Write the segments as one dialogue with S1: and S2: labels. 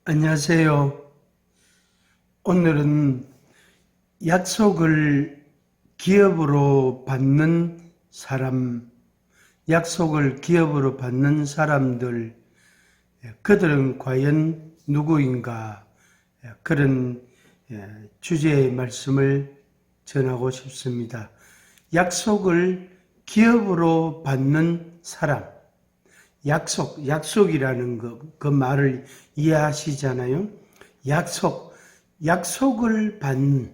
S1: 안녕하세요. 오늘은 약속을 기업으로 받는 사람, 약속을 기업으로 받는 사람들, 그들은 과연 누구인가? 그런 주제의 말씀을 전하고 싶습니다. 약속을 기업으로 받는 사람, 약속이라는 그 말을 이해하시잖아요. 약속을 받는,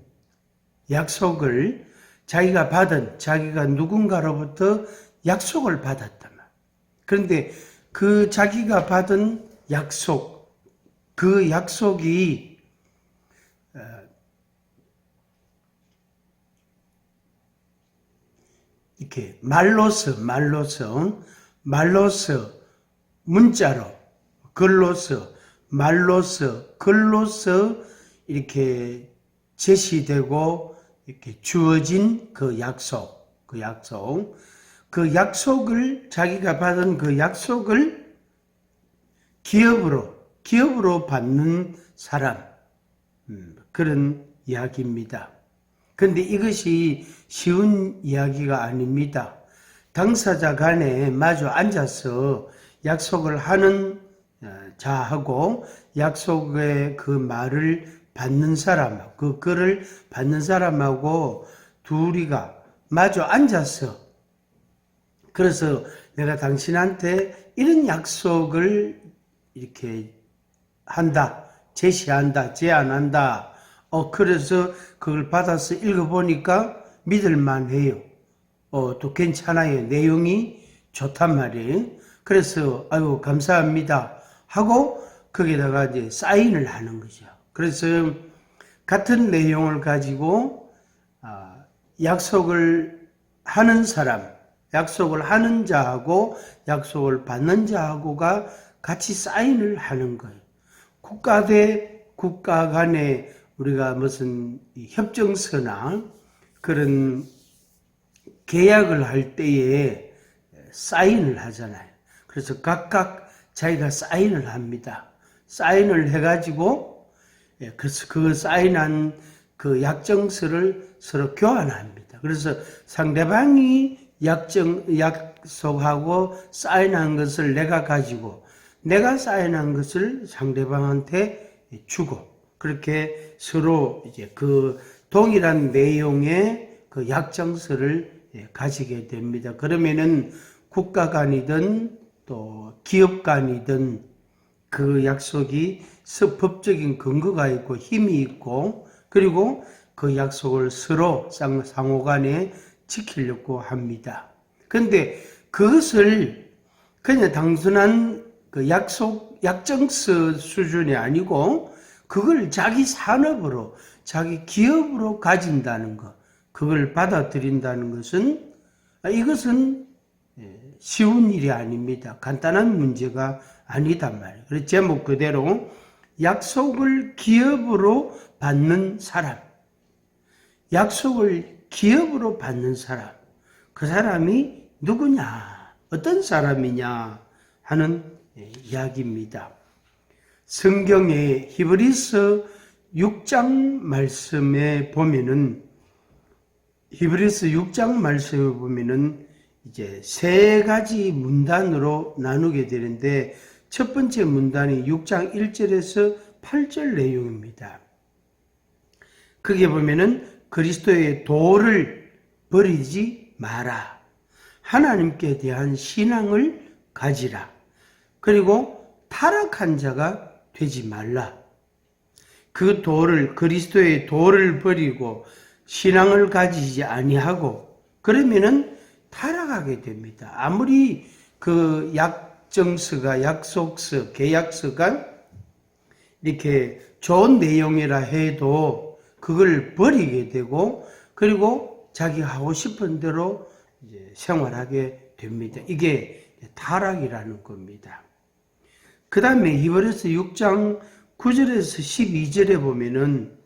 S1: 약속을 자기가 누군가로부터 약속을 받았단 말. 그런데 그 자기가 받은 그 약속이 이렇게 말로서, 문자로, 글로서 이렇게 제시되고 이렇게 주어진 자기가 받은 그 약속을 기업으로 받는 사람, 그런 이야기입니다. 그런데 이것이 쉬운 이야기가 아닙니다. 당사자 간에 마주 앉아서 약속을 하는 자하고 약속의 그 말을 받는 사람, 그 글을 받는 사람하고 둘이가 마주 앉아서 그래서 내가 당신한테 이런 약속을 이렇게 한다, 제시한다, 제안한다. 그래서 그걸 받아서 읽어보니까 믿을만 해요. 또 괜찮아요. 내용이 좋단 말이에요. 그래서, 아유, 감사합니다. 하고, 거기다가 이제 사인을 하는 거죠. 그래서, 같은 내용을 가지고, 약속을 하는 사람, 약속을 하는 자하고, 약속을 받는 자하고가 같이 사인을 하는 거예요. 국가 대 국가 간에 우리가 무슨 협정서나 그런 계약을 할 때에 사인을 하잖아요. 그래서 각각 자기가 사인을 합니다. 사인을 해가지고, 그래서 그 사인한 그 약정서를 서로 교환합니다. 그래서 상대방이 약속하고 사인한 것을 내가 가지고, 내가 사인한 것을 상대방한테 주고, 그렇게 서로 이제 그 동일한 내용의 그 약정서를 가지게 됩니다. 그러면은 국가 간이든 또 기업 간이든 그 약속이 법적인 근거가 있고 힘이 있고 그리고 그 약속을 서로 상호 간에 지키려고 합니다. 그런데 그것을 그냥 단순한 그 약정서 수준이 아니고 그걸 자기 산업으로, 자기 기업으로 가진다는 것, 그걸 받아들인다는 것은, 이것은 쉬운 일이 아닙니다. 간단한 문제가 아니단 말이에요. 그래서 제목 그대로 약속을 기업으로 받는 사람, 약속을 기업으로 받는 사람, 그 사람이 누구냐, 어떤 사람이냐 하는 이야기입니다. 성경의 히브리서 6장 말씀에 보면은 이제 세 가지 문단으로 나누게 되는데 첫 번째 문단이 6장 1절에서 8절 내용입니다. 거기에 보면은 그리스도의 도를 버리지 마라. 하나님께 대한 신앙을 가지라. 그리고 타락한 자가 되지 말라. 그리스도의 도를 버리고 신앙을 가지지 아니하고 그러면은 타락하게 됩니다. 아무리 그 약속서, 계약서가 이렇게 좋은 내용이라 해도 그걸 버리게 되고 그리고 자기 하고 싶은 대로 이제 생활하게 됩니다. 이게 타락이라는 겁니다. 그 다음에 히브리서 6장 9절에서 12절에 보면은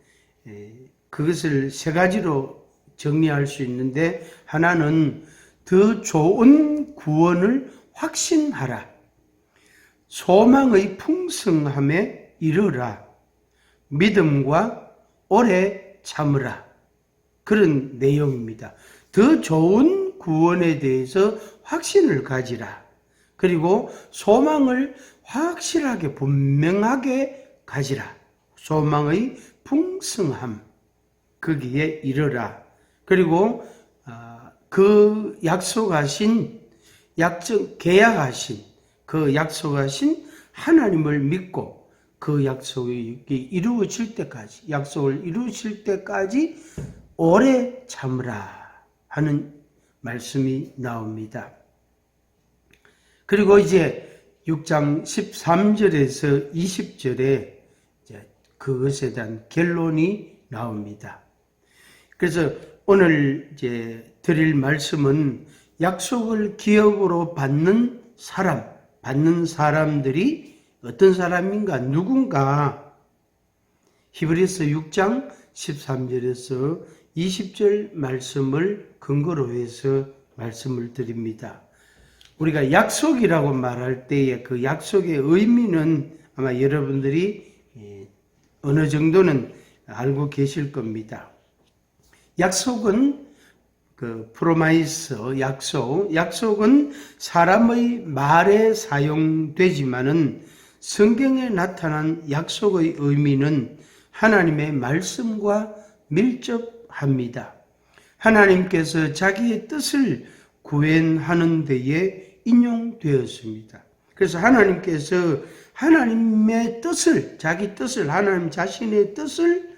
S1: 그것을 세 가지로 정리할 수 있는데 하나는 더 좋은 구원을 확신하라. 소망의 풍성함에 이르라. 믿음과 오래 참으라. 그런 내용입니다. 더 좋은 구원에 대해서 확신을 가지라. 그리고 소망을 확실하게 분명하게 가지라. 소망의 풍성함, 거기에 이르라. 그리고 그 계약하신 그 약속하신 하나님을 믿고 그 약속이 이루어질 때까지, 약속을 이루실 때까지 오래 참으라 하는 말씀이 나옵니다. 그리고 이제 6장 13절에서 20절에 그것에 대한 결론이 나옵니다. 그래서 오늘 이제 드릴 말씀은 약속을 기업으로 받는 사람들이 어떤 사람인가, 누군가, 히브리서 6장 13절에서 20절 말씀을 근거로 해서 말씀을 드립니다. 우리가 약속이라고 말할 때에 그 약속의 의미는 아마 여러분들이 어느 정도는 알고 계실 겁니다. 약속은 프로마이스, 약속은 사람의 말에 사용되지만은 성경에 나타난 약속의 의미는 하나님의 말씀과 밀접합니다. 하나님께서 자기의 뜻을 구현하는 데에 인용되었습니다. 그래서 하나님께서 하나님의 뜻을, 자기 뜻을, 하나님 자신의 뜻을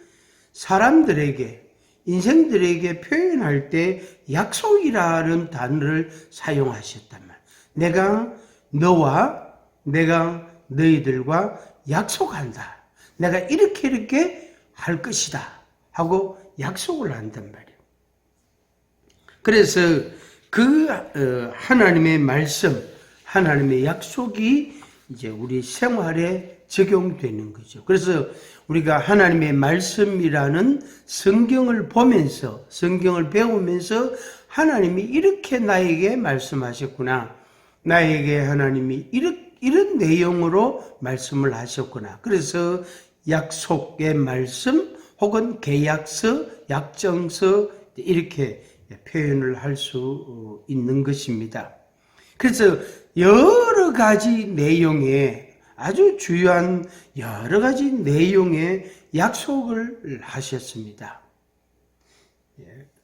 S1: 사람들에게, 인생들에게 표현할 때 약속이라는 단어를 사용하셨단 말이에요. 내가 너희들과 약속한다. 내가 이렇게 할 것이다 하고 약속을 한단 말이에요. 그래서 그 하나님의 말씀, 하나님의 약속이 이제 우리 생활에 적용되는 거죠. 그래서 우리가 하나님의 말씀이라는 성경을 보면서, 성경을 배우면서 하나님이 이렇게 나에게 말씀하셨구나. 나에게 하나님이 이런 내용으로 말씀을 하셨구나. 그래서 약속의 말씀 혹은 계약서, 약정서 이렇게 표현을 할 수 있는 것입니다. 그래서 여러 가지 내용에, 아주 주요한 여러 가지 내용의 약속을 하셨습니다.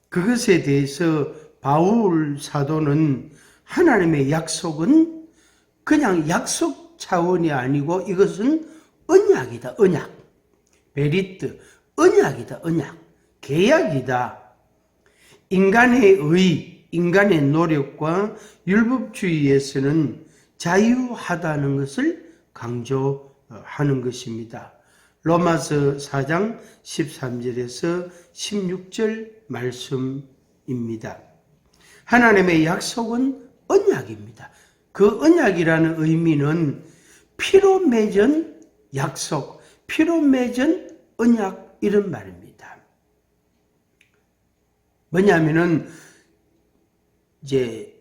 S1: 그것에 대해서 바울 사도는 하나님의 약속은 그냥 약속 차원이 아니고 이것은 언약이다, 언약. 베리트, 언약이다, 언약. 계약이다. 인간의 노력과 율법주의에서는 자유하다는 것을 강조하는 것입니다. 로마서 4장 13절에서 16절 말씀입니다. 하나님의 약속은 언약입니다. 그 언약이라는 의미는 피로 맺은 약속, 피로 맺은 언약 이런 말입니다. 뭐냐면은 이제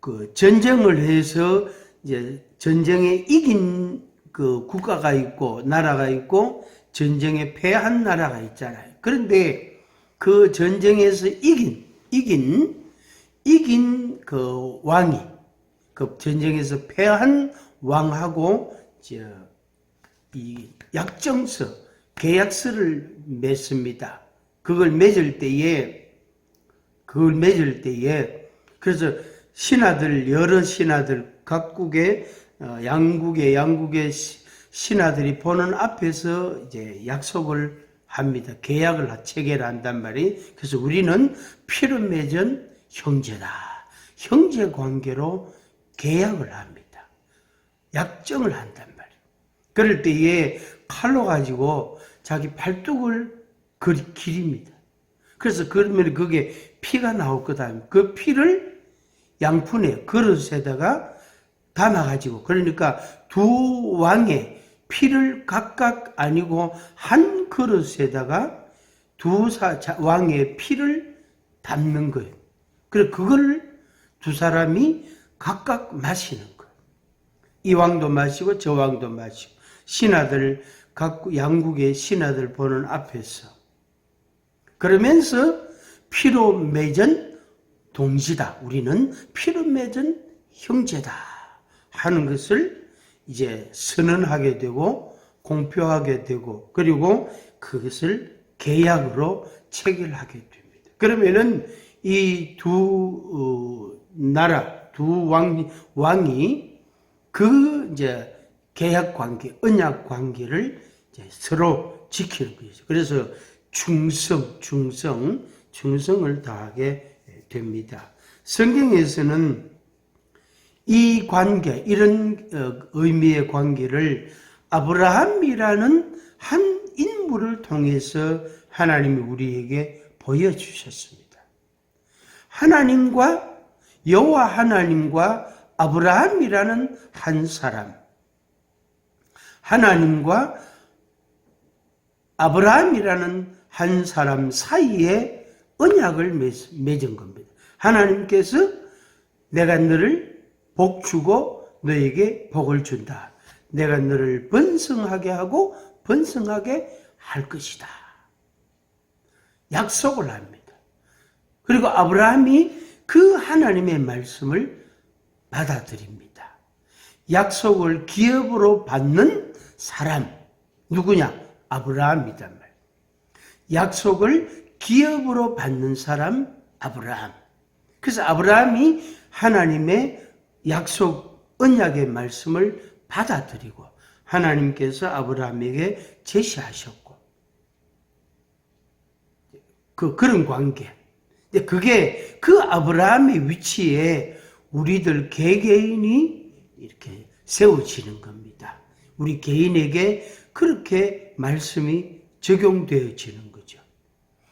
S1: 그 전쟁을 해서 이제 전쟁에 이긴 그 국가가 있고 나라가 있고 전쟁에 패한 나라가 있잖아요. 그런데 그 전쟁에서 이긴 그 왕이 그 전쟁에서 패한 왕하고 이 약정서, 계약서를 맺습니다. 그걸 맺을 때에 그래서 여러 신하들 각국의 양국의 신하들이 보는 앞에서 이제 약속을 합니다. 계약을 체결한단 말이에요. 그래서 우리는 피로 맺은 형제다. 형제 관계로 계약을 합니다. 약정을 한단 말이에요. 그럴 때에 칼로 가지고 자기 팔뚝을 기립니다. 그래서 그러면 그게 피가 나올 거다. 그 피를 양푼에 그릇에다가 담아가지고, 그러니까 두 왕의 피를 각각 아니고 한 그릇에다가 두 왕의 피를 담는 거예요. 그래서 그걸 두 사람이 각각 마시는 거예요. 이 왕도 마시고 저 왕도 마시고 신하들, 각 양국의 신하들 보는 앞에서. 그러면서 피로 맺은 동지다. 우리는 피로 맺은 형제다. 하는 것을 이제 선언하게 되고 공표하게 되고 그리고 그것을 계약으로 체결하게 됩니다. 그러면은 이 두 나라, 두 왕이 그 이제 계약 관계, 언약 관계를 이제 서로 지키는 것이죠. 그래서 충성을 다하게 됩니다. 성경에서는 이 관계, 이런 의미의 관계를 아브라함이라는 한 인물을 통해서 하나님이 우리에게 보여주셨습니다. 여호와 하나님과 아브라함이라는 한 사람, 하나님과 아브라함이라는 한 사람 사이에 언약을 맺은 겁니다. 하나님께서 내가 너를 복 주고 너에게 복을 준다. 내가 너를 번성하게 하고 번성하게 할 것이다. 약속을 합니다. 그리고 아브라함이 그 하나님의 말씀을 받아들입니다. 약속을 기업으로 받는 사람, 누구냐? 아브라함이단 말이에요. 약속을 기업으로 받는 사람, 아브라함. 그래서 아브라함이 하나님의 약속, 언약의 말씀을 받아들이고 하나님께서 아브라함에게 제시하셨고 그런 관계. 그게 그 아브라함의 위치에 우리들 개개인이 이렇게 세워지는 겁니다. 우리 개인에게 그렇게 말씀이 적용되어지는 거죠.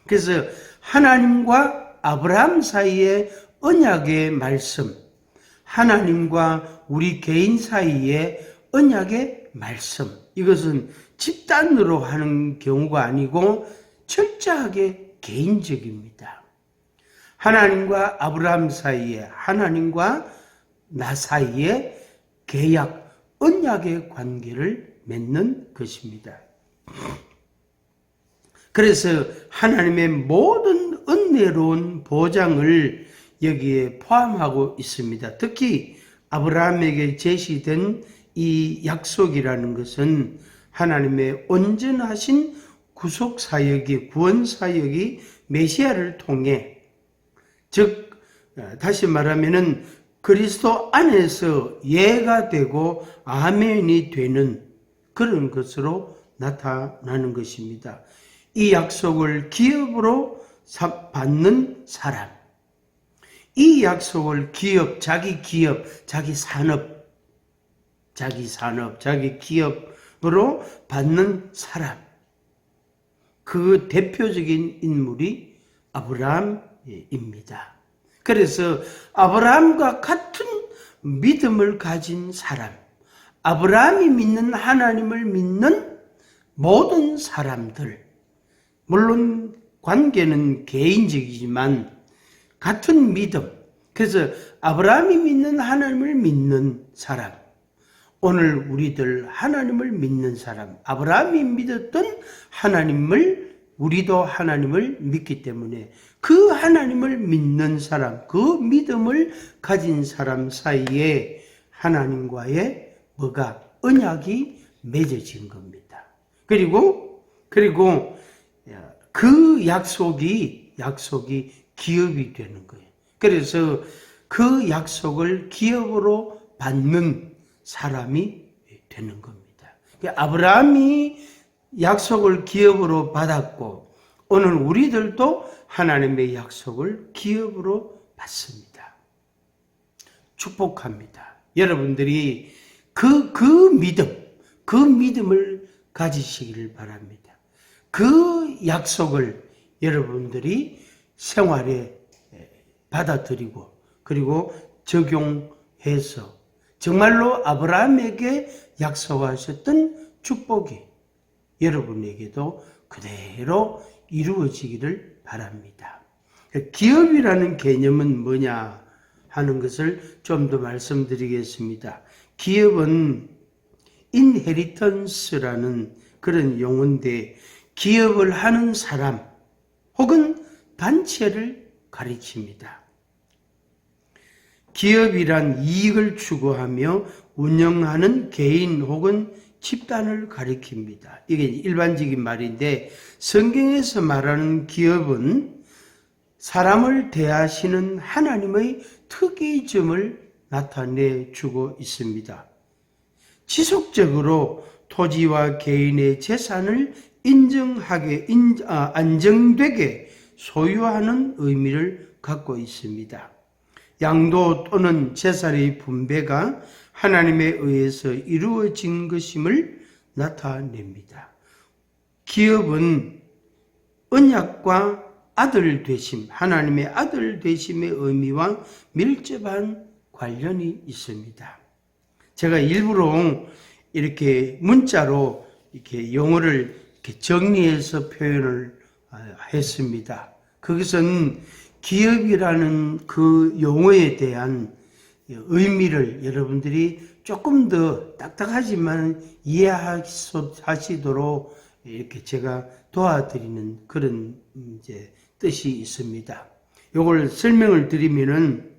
S1: 그래서 하나님과 아브라함 사이의 언약의 말씀, 하나님과 우리 개인 사이의 언약의 말씀, 이것은 집단으로 하는 경우가 아니고 철저하게 개인적입니다. 하나님과 아브라함 사이에, 하나님과 나 사이에 계약, 언약의 관계를 맺는 것입니다. 그래서 하나님의 모든 은혜로운 보장을 여기에 포함하고 있습니다. 특히 아브라함에게 제시된 이 약속이라는 것은 하나님의 온전하신 구속사역이, 구원사역이 메시아를 통해, 즉 다시 말하면은 그리스도 안에서 예가 되고 아멘이 되는 그런 것으로 나타나는 것입니다. 이 약속을 기업으로 받는 사람, 이 약속을 자기 산업, 자기 기업으로 받는 사람, 그 대표적인 인물이 아브라함입니다. 그래서 아브라함과 같은 믿음을 가진 사람, 아브라함이 믿는 하나님을 믿는 모든 사람들, 물론 관계는 개인적이지만 같은 믿음, 그래서 아브라함이 믿는 하나님을 믿는 사람, 오늘 우리들 하나님을 믿는 사람, 아브라함이 믿었던 하나님을 우리도 하나님을 믿기 때문에 그 하나님을 믿는 사람, 그 믿음을 가진 사람 사이에 하나님과의 언약이 맺어진 겁니다. 그리고 그 약속이 기업이 되는 거예요. 그래서 그 약속을 기업으로 받는 사람이 되는 겁니다. 아브라함이 약속을 기업으로 받았고 오늘 우리들도 하나님의 약속을 기업으로 받습니다. 축복합니다. 여러분들이 그 믿음을 가지시기를 바랍니다. 그 약속을 여러분들이 생활에 받아들이고 그리고 적용해서 정말로 아브라함에게 약속하셨던 축복이 여러분에게도 그대로 이루어지기를 바랍니다. 기업이라는 개념은 뭐냐 하는 것을 좀 더 말씀드리겠습니다. 기업은 인헤리턴스라는 그런 용어인데 기업을 하는 사람 혹은 단체를 가리킵니다. 기업이란 이익을 추구하며 운영하는 개인 혹은 집단을 가리킵니다. 이게 일반적인 말인데 성경에서 말하는 기업은 사람을 대하시는 하나님의 특이점을 나타내 주고 있습니다. 지속적으로 토지와 개인의 재산을 안정되게 소유하는 의미를 갖고 있습니다. 양도 또는 재산의 분배가 하나님에 의해서 이루어진 것임을 나타냅니다. 기업은 언약과 아들 되심, 하나님의 아들 되심의 의미와 밀접한 관련이 있습니다. 제가 일부러 이렇게 문자로 이렇게 용어를 이렇게 정리해서 표현을 했습니다. 그것은 기업이라는 그 용어에 대한 의미를 여러분들이 조금 더 딱딱하지만 이해하시도록 이렇게 제가 도와드리는 그런 뜻이 있습니다. 이걸 설명을 드리면은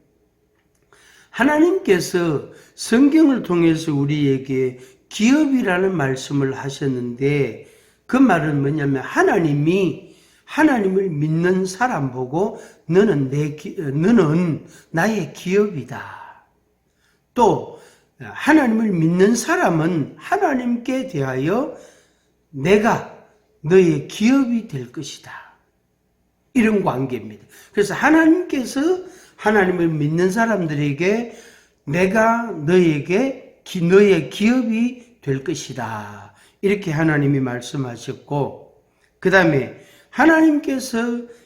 S1: 하나님께서 성경을 통해서 우리에게 기업이라는 말씀을 하셨는데 그 말은 뭐냐면 하나님을 믿는 사람 보고 너는 나의 기업이다. 또 하나님을 믿는 사람은 하나님께 대하여 내가 너의 기업이 될 것이다. 이런 관계입니다. 그래서 하나님께서 하나님을 믿는 사람들에게 내가 너의 기업이 될 것이다. 이렇게 하나님이 말씀하셨고, 그 다음에 하나님께서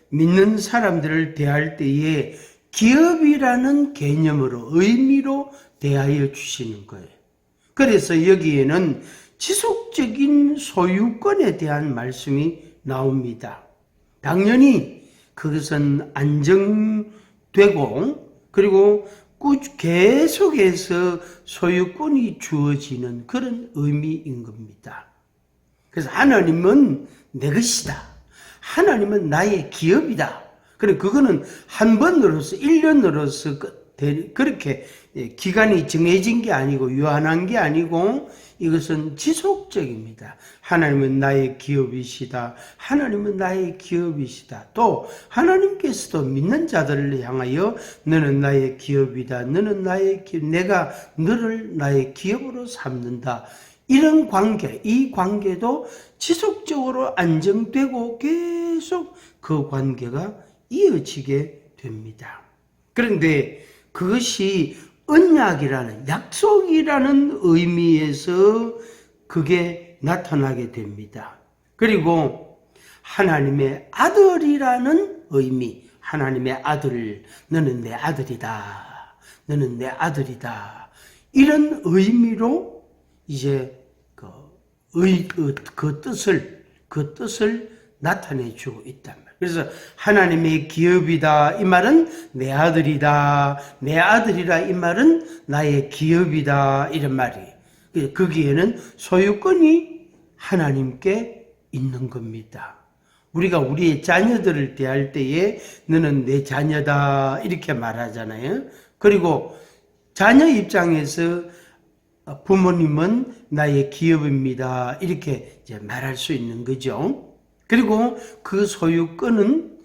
S1: 믿는 사람들을 대할 때에 기업이라는 개념으로, 의미로 대하여 주시는 거예요. 그래서 여기에는 지속적인 소유권에 대한 말씀이 나옵니다. 당연히 그것은 안정되고 그리고 계속해서 소유권이 주어지는 그런 의미인 겁니다. 그래서 하나님은 내 것이다. 하나님은 나의 기업이다. 그래 그거는 한 번으로서 1년으로서 그렇게 기간이 정해진 게 아니고 유한한 게 아니고 이것은 지속적입니다. 하나님은 나의 기업이시다. 하나님은 나의 기업이시다. 또 하나님께서도 믿는 자들을 향하여 너는 나의 기업이다. 너는 나의 기업, 내가 너를 나의 기업으로 삼는다. 이런 관계, 이 관계도 지속적으로 안정되고 계속 그 관계가 이어지게 됩니다. 그런데 그것이 언약이라는 약속이라는 의미에서 그게 나타나게 됩니다. 그리고 하나님의 아들이라는 의미, 하나님의 아들, 너는 내 아들이다. 너는 내 아들이다. 이런 의미로 이제 그 뜻을 나타내주고 있단 말이에요. 그래서 하나님의 기업이다 이 말은 내 아들이다, 내 아들이라 이 말은 나의 기업이다 이런 말이에요. 거기에는 소유권이 하나님께 있는 겁니다. 우리가 우리의 자녀들을 대할 때에 너는 내 자녀다 이렇게 말하잖아요. 그리고 자녀 입장에서 부모님은 나의 기업입니다 이렇게 이제 말할 수 있는 거죠. 그리고 그 소유권은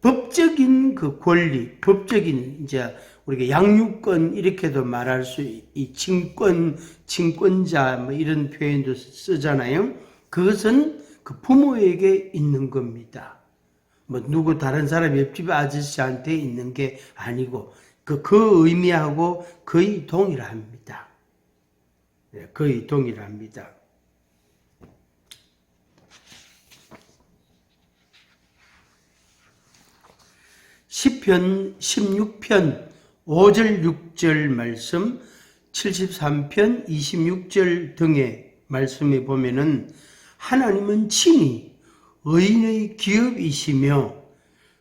S1: 법적인 그 권리, 법적인 이제 우리가 양육권 이렇게도 말할 수, 이 친권자 뭐 이런 표현도 쓰잖아요. 그것은 그 부모에게 있는 겁니다. 뭐 누구 다른 사람 옆집 아저씨한테 있는 게 아니고 그 의미하고 거의 동일합니다. 거의 동일합니다. 시편 16편 5절 6절 말씀 73편 26절 등의 말씀에 보면은 하나님은 친히 의인의 기업이시며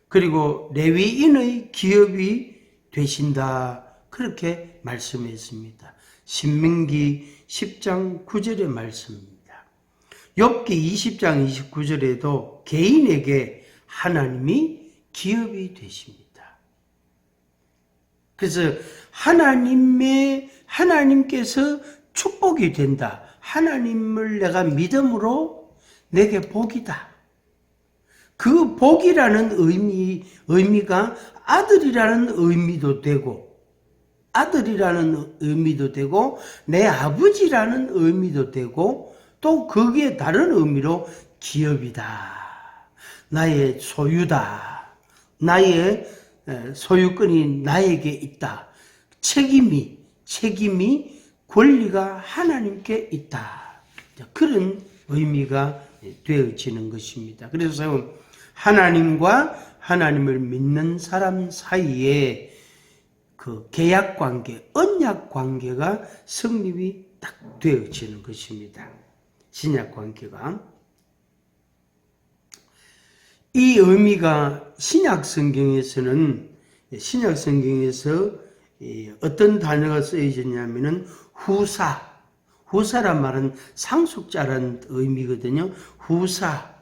S1: 그리고 레위인의 기업이 되신다 그렇게 말씀했습니다. 신명기 10장 9절의 말씀입니다. 욥기 20장 29절에도 개인에게 하나님이 기업이 되십니다. 그래서 하나님께서 축복이 된다. 하나님을 내가 믿음으로 내게 복이다. 그 복이라는 의미가 아들이라는 의미도 되고 내 아버지라는 의미도 되고 또 거기에 다른 의미로 기업이다. 나의 소유다. 나의 소유권이 나에게 있다. 책임이 권리가 하나님께 있다. 그런 의미가 되어지는 것입니다. 그래서 하나님과 하나님을 믿는 사람 사이에 그 계약 관계, 언약 관계가 성립이 딱 되어지는 것입니다. 신약 관계가. 이 의미가 신약 성경에서 어떤 단어가 쓰여졌냐면은 후사란 말은 상속자라는 의미거든요. 후사,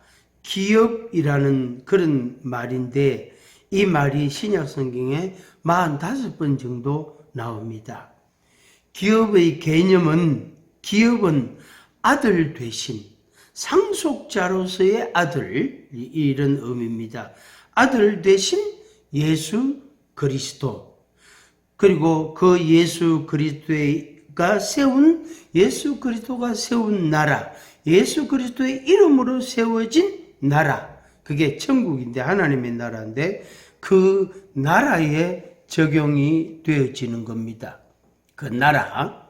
S1: 기업이라는 그런 말인데 이 말이 신약 성경에 45번 정도 나옵니다. 기업의 개념은 아들 되신 상속자로서의 아들, 이런 의미입니다. 아들 되신 예수 그리스도, 그리고 그 예수 그리스도가 세운 나라, 예수 그리스도의 이름으로 세워진 나라, 그게 천국인데 하나님의 나라인데 그 나라에 적용이 되어지는 겁니다. 그 나라.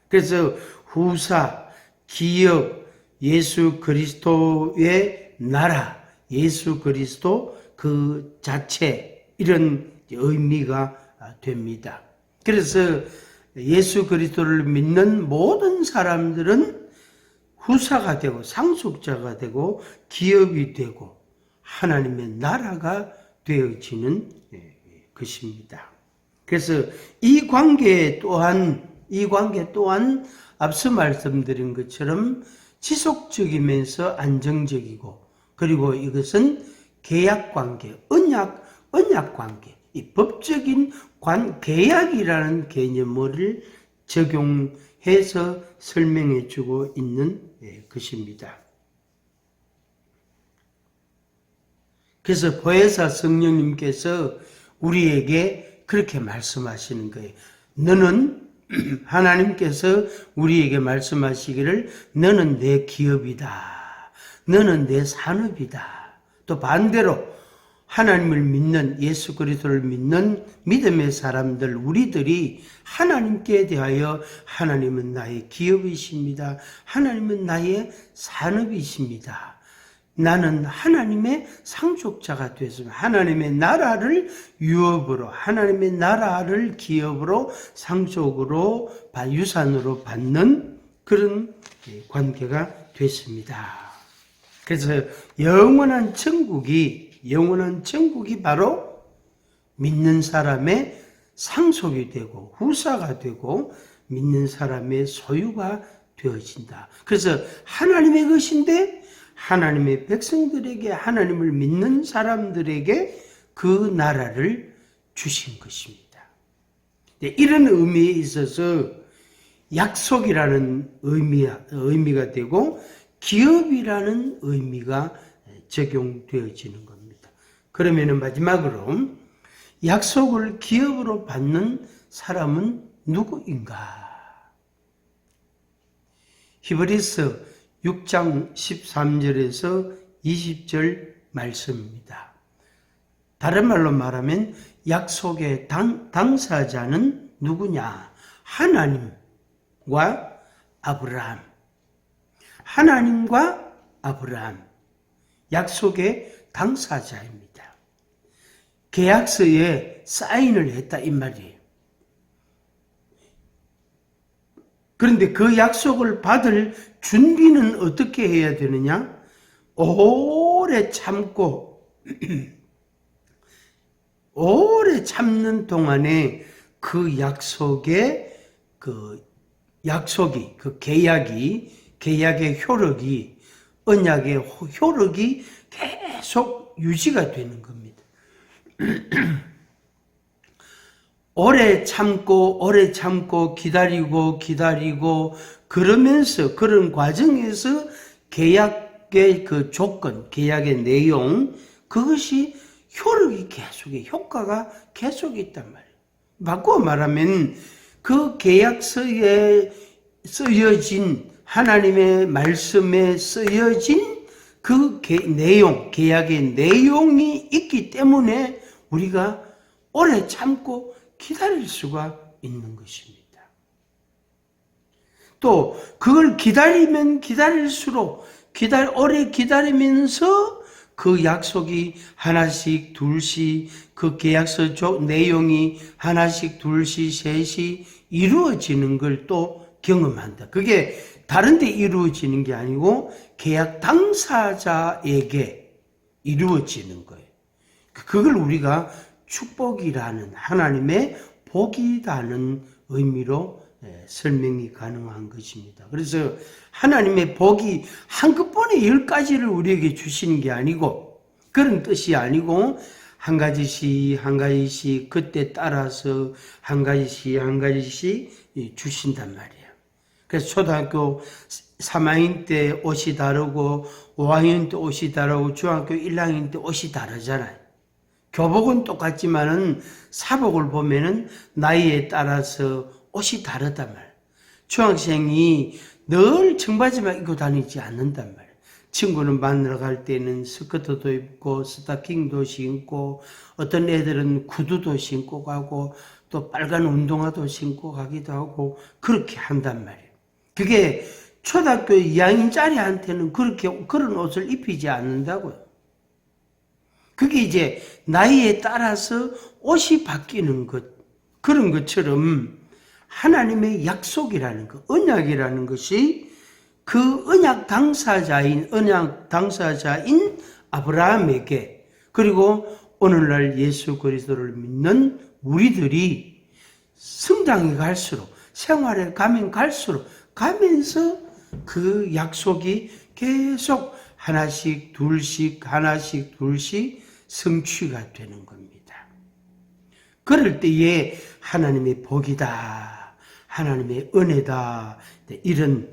S1: 그래서 후사, 기업, 예수 그리스도의 나라, 예수 그리스도 그 자체, 이런 의미가 됩니다. 그래서 예수 그리스도를 믿는 모든 사람들은 후사가 되고 상속자가 되고 기업이 되고 하나님의 나라가 되어지는 것입니다. 그래서 이 관계 또한 앞서 말씀드린 것처럼 지속적이면서 안정적이고, 그리고 이것은 계약관계, 언약관계, 이 법적인 계약이라는 개념을 적용해서 설명해 주고 있는 것입니다. 그래서 보혜사 성령님께서 우리에게 그렇게 말씀하시는 거예요. 하나님께서 우리에게 말씀하시기를 너는 내 기업이다. 너는 내 산업이다. 또 반대로 하나님을 믿는, 예수 그리스도를 믿는 믿음의 사람들, 우리들이 하나님께 대하여 하나님은 나의 기업이십니다. 하나님은 나의 산업이십니다. 나는 하나님의 상속자가 되었습니다. 하나님의 나라를 유업으로, 하나님의 나라를 기업으로, 상속으로, 유산으로 받는 그런 관계가 됐습니다. 그래서 영원한 천국이 바로 믿는 사람의 상속이 되고 후사가 되고 믿는 사람의 소유가 되어진다. 그래서 하나님의 것인데 하나님의 백성들에게, 하나님을 믿는 사람들에게 그 나라를 주신 것입니다. 이런 의미에 있어서 약속이라는 의미가 되고 기업이라는 의미가 적용되어지는 겁니다. 그러면 마지막으로 약속을 기업으로 받는 사람은 누구인가? 히브리서 6장 13절에서 20절 말씀입니다. 다른 말로 말하면 약속의 당사자는 누구냐? 하나님과 아브라함, 약속의 당사자입니다. 계약서에 사인을 했다 이 말이에요. 그런데 그 약속을 받을 준비는 어떻게 해야 되느냐? 오래 참고 오래 참는 동안에 그 약속의 그 약속이, 그 계약의 효력이, 언약의 효력이 계속 유지가 되는 겁니다. 오래 참고 기다리고 그러면서 그런 과정에서 계약의 그 조건, 계약의 내용, 그것이 효력이 계속해, 효과가 계속 있단 말이에요. 바꾸어 말하면 그 계약서에 쓰여진, 하나님의 말씀에 쓰여진 그 내용, 계약의 내용이 있기 때문에 우리가 오래 참고 기다릴 수가 있는 것입니다. 또 그걸 기다리면 기다릴수록 오래 기다리면서 그 약속이 하나씩 둘씩, 그 계약서 내용이 하나씩 둘씩 셋이 이루어지는 걸 또 경험한다. 그게 다른 데 이루어지는 게 아니고 계약 당사자에게 이루어지는 거예요. 그걸 우리가 축복이라는, 하나님의 복이라는 의미로 설명이 가능한 것입니다. 그래서 하나님의 복이 한꺼번에 10가지를 우리에게 주시는 게 아니고, 그런 뜻이 아니고 한 가지씩 그때 따라서 한 가지씩 주신단 말이에요. 그래서 초등학교 3학년 때 옷이 다르고 5학년 때 옷이 다르고 중학교 1학년 때 옷이 다르잖아요. 교복은 똑같지만은 사복을 보면은 나이에 따라서 옷이 다르단 말이에요. 중학생이 늘 청바지만 입고 다니지 않는단 말이에요. 친구는 만나러 갈 때는 스커트도 입고 스타킹도 신고, 어떤 애들은 구두도 신고 가고 또 빨간 운동화도 신고 가기도 하고 그렇게 한단 말이에요. 그게 초등학교 2학년짜리한테는 그런 옷을 입히지 않는다고요. 그게 이제 나이에 따라서 옷이 바뀌는 것, 그런 것처럼 하나님의 약속이라는 것, 언약이라는 것이 그 언약 당사자인 아브라함에게, 그리고 오늘날 예수 그리스도를 믿는 우리들이 성장해 갈수록, 생활에 가면 갈수록 가면서 그 약속이 계속 하나씩 둘씩 성취가 되는 겁니다. 그럴 때에 하나님의 복이다, 하나님의 은혜다, 이런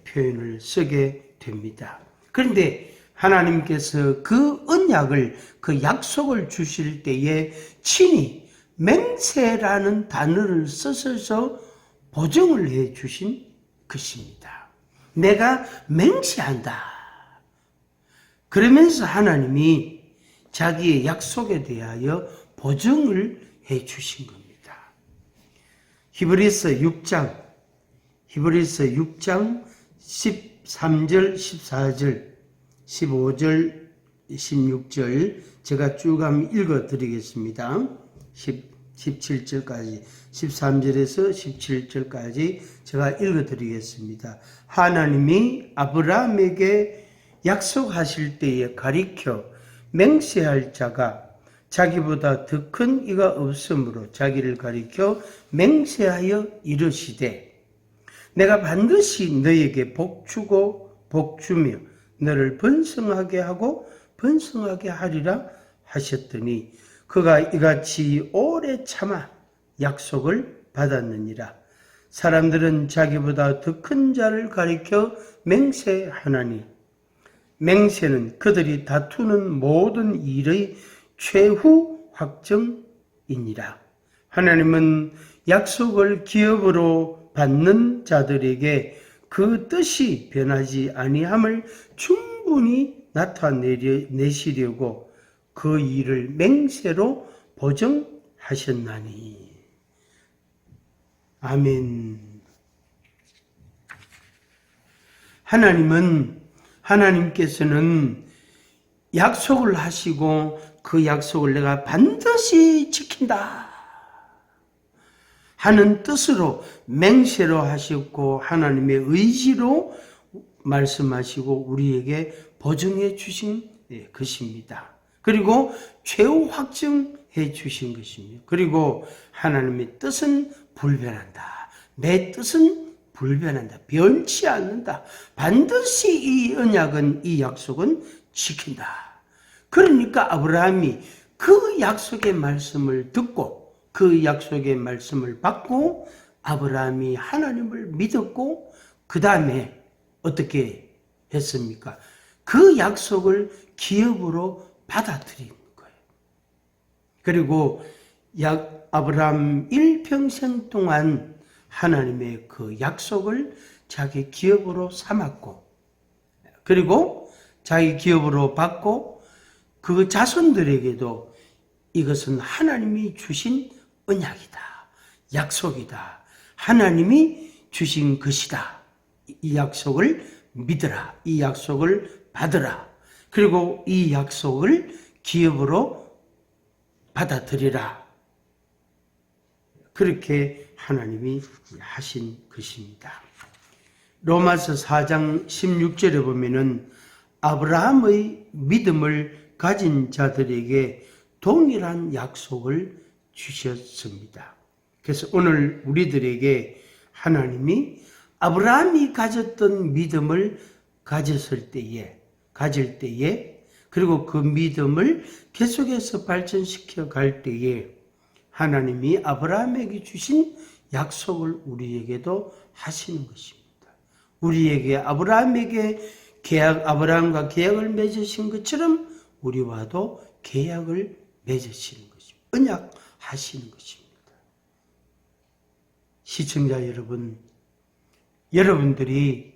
S1: 표현을 쓰게 됩니다. 그런데 하나님께서 그 언약을, 그 약속을 주실 때에 친히 맹세라는 단어를 써서 보증을 해 주신 것입니다. 내가 맹세한다. 그러면서 하나님이 자기의 약속에 대하여 보증을 해 주신 겁니다. 히브리서 6장 13절, 14절, 15절, 16절 제가 쭉 한번 읽어드리겠습니다. 17절까지, 13절에서 17절까지 제가 읽어드리겠습니다. 하나님이 아브라함에게 약속하실 때에 가리켜 맹세할 자가 자기보다 더 큰 이가 없으므로 자기를 가리켜 맹세하여 이르시되 내가 반드시 너에게 복주고 복주며 너를 번성하게 하고 번성하게 하리라 하셨더니 그가 이같이 오래 참아 약속을 받았느니라. 사람들은 자기보다 더 큰 자를 가리켜 맹세하나니 맹세는 그들이 다투는 모든 일의 최후 확정이니라. 하나님은 약속을 기업으로 받는 자들에게 그 뜻이 변하지 아니함을 충분히 나타내시려고 그 일을 맹세로 보증하셨나니. 아멘. 하나님께서는 약속을 하시고 그 약속을 내가 반드시 지킨다 하는 뜻으로 맹세로 하셨고 하나님의 의지로 말씀하시고 우리에게 보증해 주신 것입니다. 그리고 최후 확정해 주신 것입니다. 그리고 하나님의 뜻은 불변한다. 내 뜻은 불변한다. 변치 않는다. 반드시 이 언약은, 이 약속은 지킨다. 그러니까 아브라함이 그 약속의 말씀을 듣고 그 약속의 말씀을 받고 아브라함이 하나님을 믿었고 그 다음에 어떻게 했습니까? 그 약속을 기업으로 받아들인 거예요. 그리고 아브라함 일평생 동안 하나님의 그 약속을 자기 기업으로 삼았고 그리고 자기 기업으로 받고 그 자손들에게도 이것은 하나님이 주신 언약이다. 약속이다. 하나님이 주신 것이다. 이 약속을 믿으라. 이 약속을 받으라. 그리고 이 약속을 기업으로 받아들이라. 그렇게 하나님이 하신 것입니다. 로마서 4장 16절에 보면은 아브라함의 믿음을 가진 자들에게 동일한 약속을 주셨습니다. 그래서 오늘 우리들에게 하나님이 아브라함이 가졌던 믿음을 가질 때에 그리고 그 믿음을 계속해서 발전시켜 갈 때에 하나님이 아브라함에게 주신 약속을 우리에게도 하시는 것입니다. 우리에게 아브라함과 계약을 맺으신 것처럼 우리와도 계약을 맺으시는 것입니다. 언약하시는 것입니다. 시청자 여러분, 여러분들이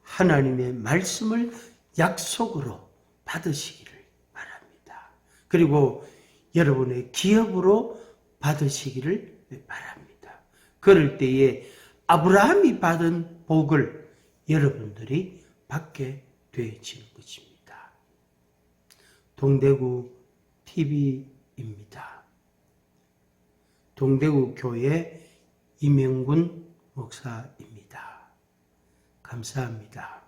S1: 하나님의 말씀을 약속으로 받으시기를 바랍니다. 그리고 여러분의 기업으로 받으시기를 바랍니다. 그럴 때에 아브라함이 받은 복을 여러분들이 받게 되어지는 것입니다. 동대구 TV입니다. 동대구 교회 이명군 목사입니다. 감사합니다.